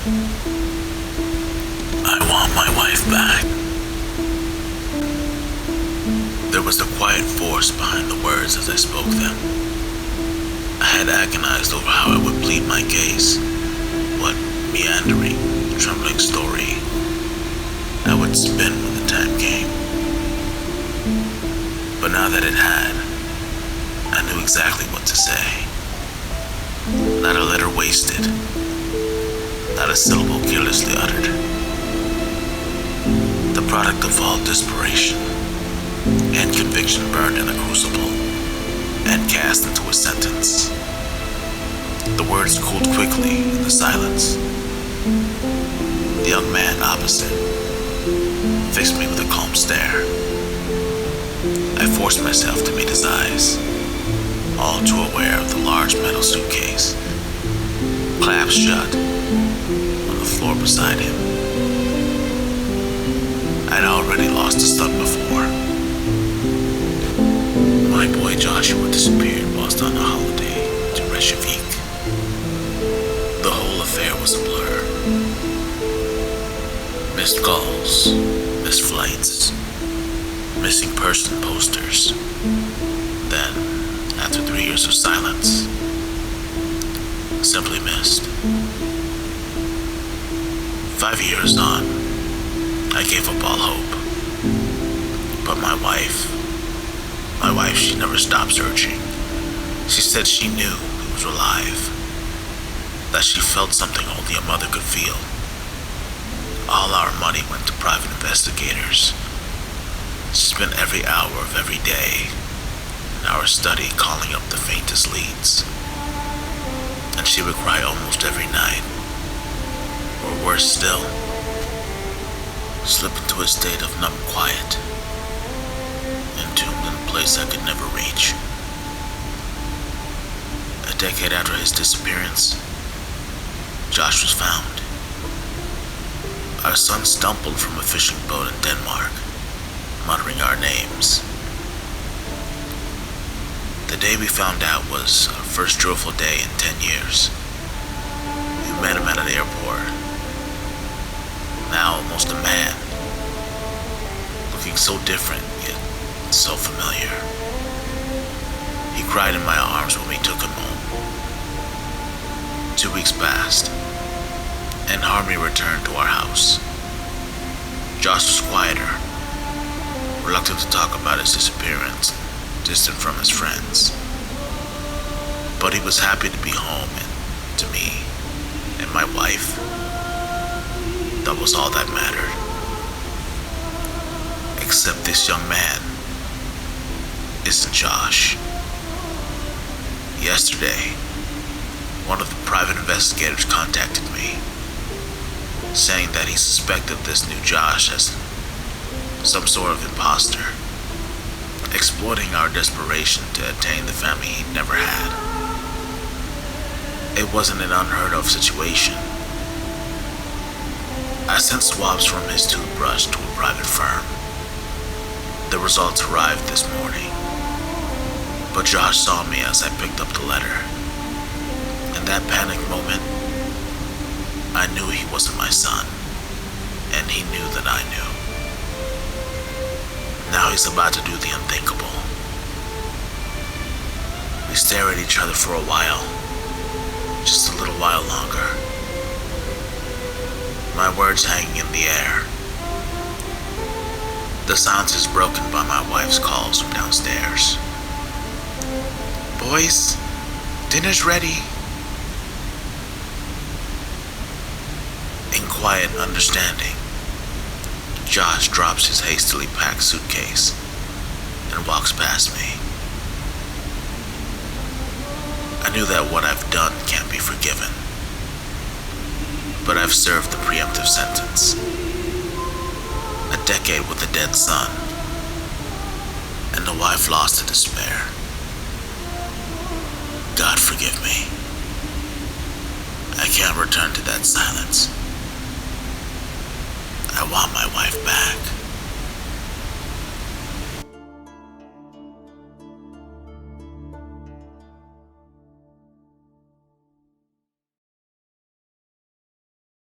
I want my wife back. There was a quiet force behind the words as I spoke them. I had agonized over how I would plead my case, what meandering, trembling story I would spin when the time came. But now that it had, I knew exactly what to say. Not a letter wasted, not a syllable carelessly uttered. The product of all desperation and conviction burned in a crucible and cast into a sentence. The words cooled quickly in the silence. The young man opposite fixed me with a calm stare. I forced myself to meet his eyes, all too aware of the large metal suitcase, clasped shut on the floor beside him. I'd already lost a son before. My boy Joshua disappeared whilst on a holiday to Reykjavik. The whole affair was a blur. Missed calls, missed flights, missing person posters. Then, after 3 years of silence, simply missed. 5 years on, I gave up all hope. But my wife, she never stopped searching. She said she knew he was alive, that she felt something only a mother could feel. All our money went to private investigators. She spent every hour of every day in our study calling up the faintest leads. And she would cry almost every night. Or worse still, slip into a state of numb quiet, entombed in a place I could never reach. A decade after his disappearance, Josh was found. Our son stumbled from a fishing boat in Denmark, muttering our names. The day we found out was our first joyful day in 10 years. We met him at an airport. Now almost a man, looking so different yet so familiar. He cried in my arms when we took him home. 2 weeks passed, and Harmony returned to our house. Josh was quieter, reluctant to talk about his disappearance, distant from his friends. But he was happy to be home and to me and my wife. That was all that mattered. Except this young man isn't Josh. Yesterday, one of the private investigators contacted me, saying that he suspected this new Josh as some sort of imposter, exploiting our desperation to attain the family he'd never had. It wasn't an unheard of situation. I sent swabs from his toothbrush to a private firm. The results arrived this morning, but Josh saw me as I picked up the letter. In that panic moment, I knew he wasn't my son, and he knew that I knew. Now he's about to do the unthinkable. We stare at each other for a while, just a little while longer. My words hanging in the air. The silence is broken by my wife's calls from downstairs. Boys, dinner's ready. In quiet understanding, Josh drops his hastily packed suitcase and walks past me. I knew that what I've done can't be forgiven, but I've served the preemptive sentence. A decade with a dead son, and a wife lost to despair. God forgive me. I can't return to that silence. I want my wife back.